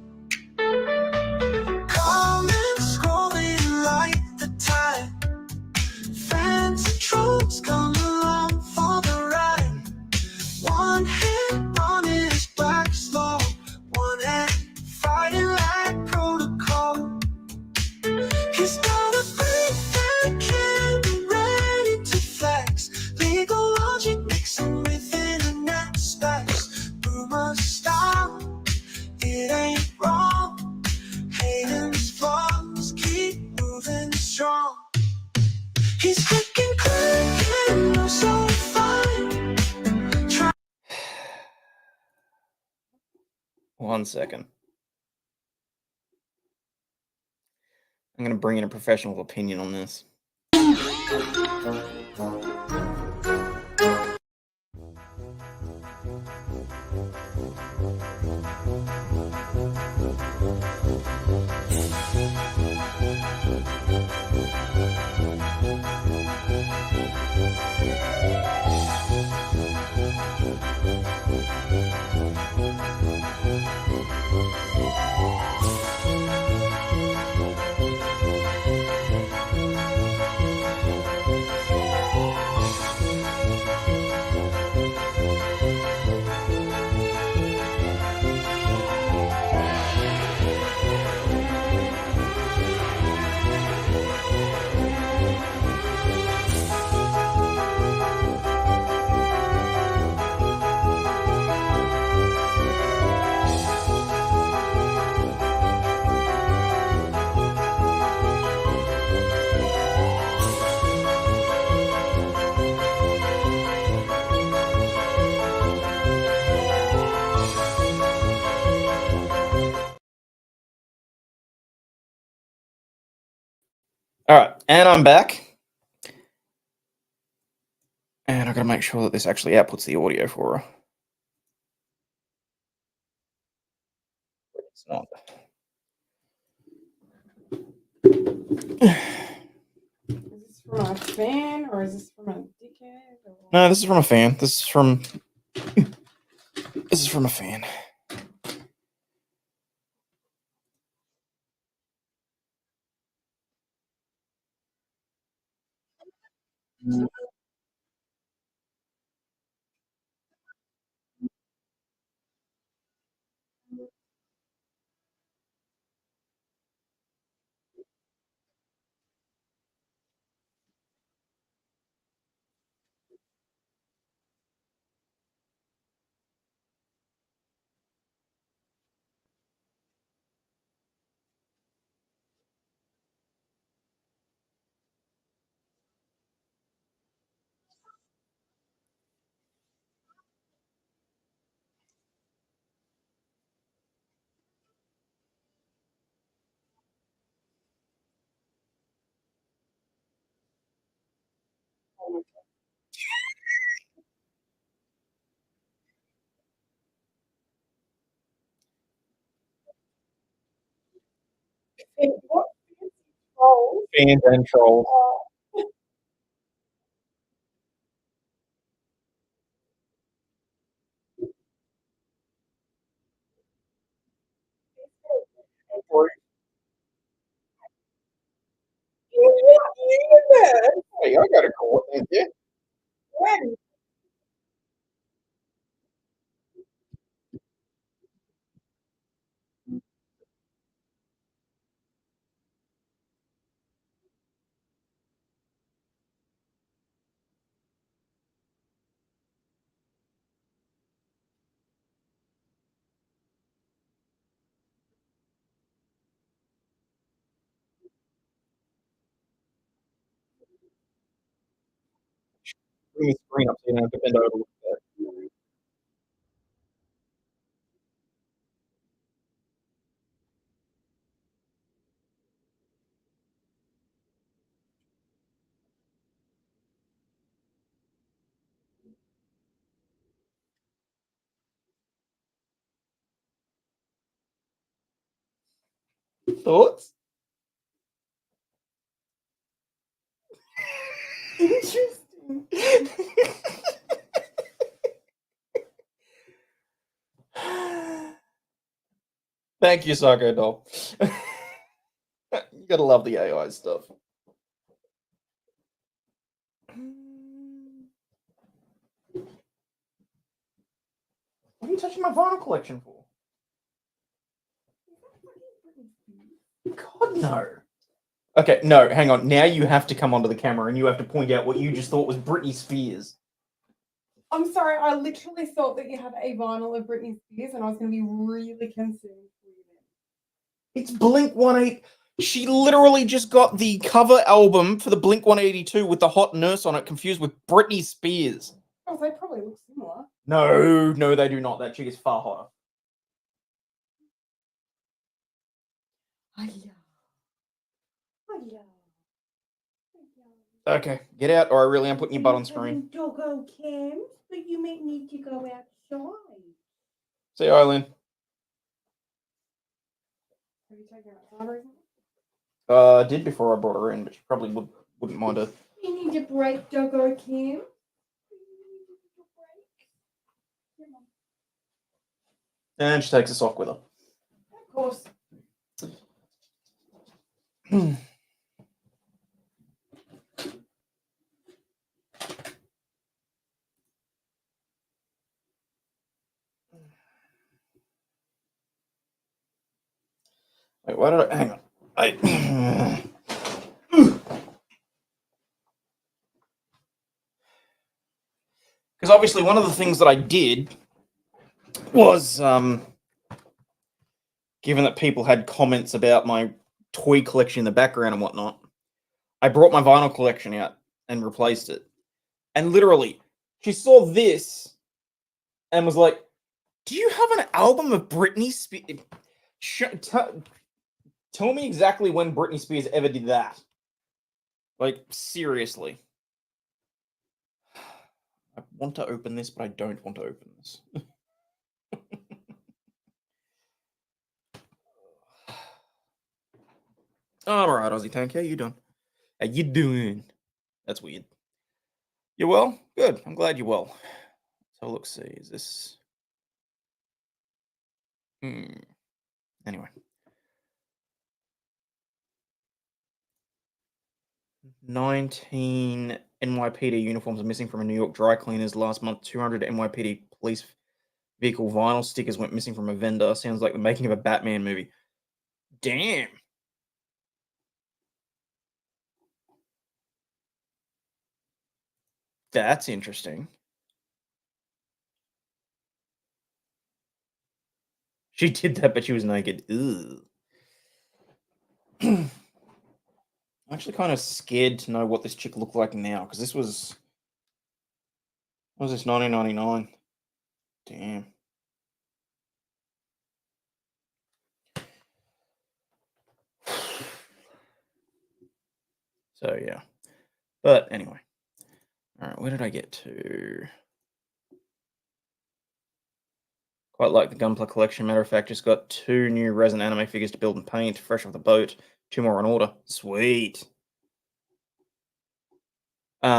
Comments scrolling like the tide, fans and trolls come along for the ride. One hand on his black slow, one hand fighting like protocol. He's not afraid that can be ready to flex. Legal logic mixing with internet specs. 1 second. I'm going to bring in a professional opinion on this. All right, and I'm back. And I've got to make sure that this actually outputs the audio for her. It's not. Is this from a fan or is this from a dickhead? Or... No, this is from a fan. This is from a fan. What? Oh. Fans and trolls. Hey, I got a call. Thank you. When? Bring the screen up so you don't have to bend over a little bit. Thoughts? Interesting. Thank you, Psycho Doll. You gotta love the AI stuff. What are you touching my vinyl collection for? God, no. Okay, no, hang on. Now you have to come onto the camera and you have to point out what you just thought was Britney Spears. I'm sorry, I literally thought that you had a vinyl of Britney Spears and I was going to be really concerned for you then. It's Blink 182. She literally just got the cover album for the Blink 182 with the hot nurse on it confused with Britney Spears. Oh, they probably look similar. No, they do not. That chick is far hotter. Okay, get out, or I really am putting your butt on screen. Doggo cams, but you may need to go outside. See you, Eileen. Have you taken her outside recently? Did before I brought her in, but she probably wouldn't mind it. You need a break, Doggo Cam. And she takes a sock with her. Of course. Wait, why did I... Hang on. Because obviously one of the things that I did was, given that people had comments about my toy collection in the background and whatnot, I brought my vinyl collection out and replaced it. And literally, she saw this and was like, do you have an album of Britney Spears? Tell me exactly when Britney Spears ever did that. Like, seriously. I want to open this, but I don't want to open this. All right, Aussie Tank, how you doing? How you doing? That's weird. You well? Good. I'm glad you're well. So let's see. Is this? Anyway. 19 NYPD uniforms are missing from a New York dry cleaners last month. 200 NYPD police vehicle vinyl stickers went missing from a vendor. Sounds like the making of a Batman movie. Damn. That's interesting. She did that, but she was naked. Ugh. I'm actually kind of scared to know what this chick looked like now, because this was... What was this, 1999? Damn. So, yeah. But, anyway. Alright, where did I get to? Quite like the Gunpla collection. Matter of fact, just got 2 new resin anime figures to build and paint, fresh off the boat. 2 more on order. Sweet. See,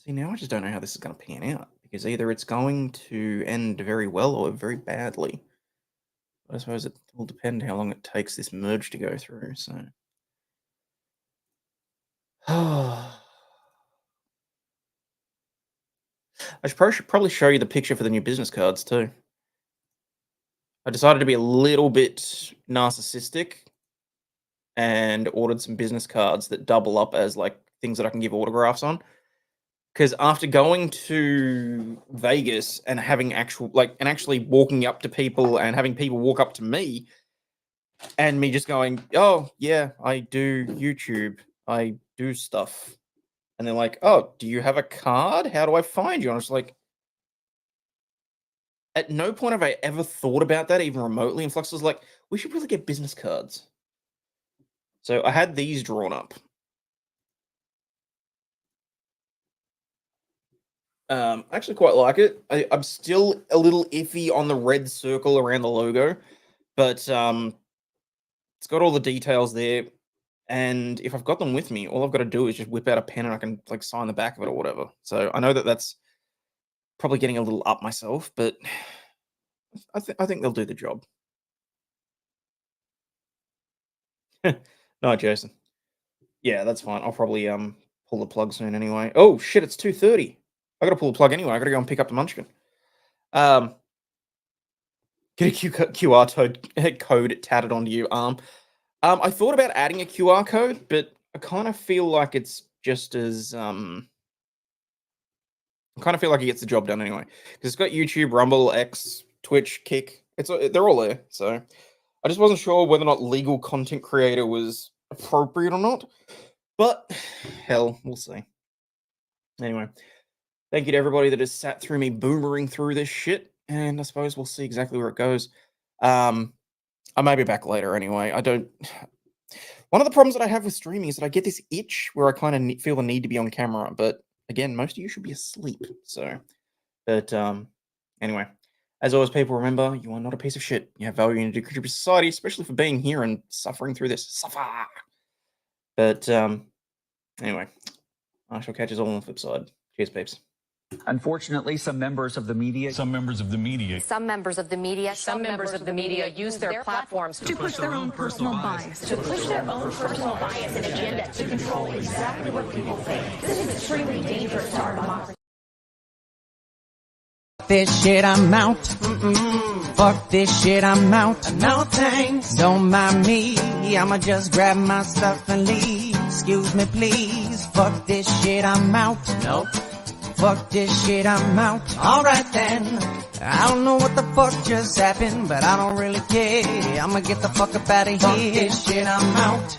now I just don't know how this is going to pan out, because either it's going to end very well or very badly. But I suppose it will depend how long it takes this merge to go through, so... I should probably show you the picture for the new business cards, too. I decided to be a little bit narcissistic and ordered some business cards that double up as, like, things that I can give autographs on. Because after going to Vegas and having actually walking up to people and having people walk up to me and me just going, oh, yeah, I do YouTube. I do stuff. And they're like, oh, do you have a card? How do I find you? And I was like, at no point have I ever thought about that, even remotely. And Flux was like, we should really get business cards. So I had these drawn up. I actually quite like it. I'm still a little iffy on the red circle around the logo, but it's got all the details there. And if I've got them with me, all I've got to do is just whip out a pen and I can like sign the back of it or whatever. So I know that that's probably getting a little up myself, but I think they'll do the job. No, Jason. Yeah, that's fine. I'll probably pull the plug soon anyway. Oh shit, it's 2:30. I gotta pull the plug anyway. I gotta go and pick up the munchkin. Get a QR code tatted onto your arm. I thought about adding a QR code, but I kind of feel like it's just as I kind of feel like it gets the job done anyway, because it's got YouTube, Rumble, X, Twitch, Kick. They're all there. So I just wasn't sure whether or not legal content creator was appropriate or not. But hell, we'll see. Anyway, thank you to everybody that has sat through me boomering through this shit, and I suppose we'll see exactly where it goes. I may be back later anyway. I don't. One of the problems that I have with streaming is that I get this itch where I kind of feel the need to be on camera. But again, most of you should be asleep. So, but anyway, as always, people, remember you are not a piece of shit. You have value and you do contribute to society, especially for being here and suffering through this. Suffer. But anyway, I shall catch us all on the flip side. Cheers, peeps. Unfortunately, some members of the media use their platforms to push their own personal bias. And agenda to control exactly what people think. This is extremely dangerous to our democracy. This shit, I'm out. Fuck this shit, I'm out. No thanks. Don't mind me. I'ma just grab my stuff and leave. Excuse me, please. Fuck this shit, I'm out. Nope. Fuck this shit, I'm out. Alright then. I don't know what the fuck just happened, but I don't really care. I'ma get the fuck up out of here. Fuck this shit, I'm out.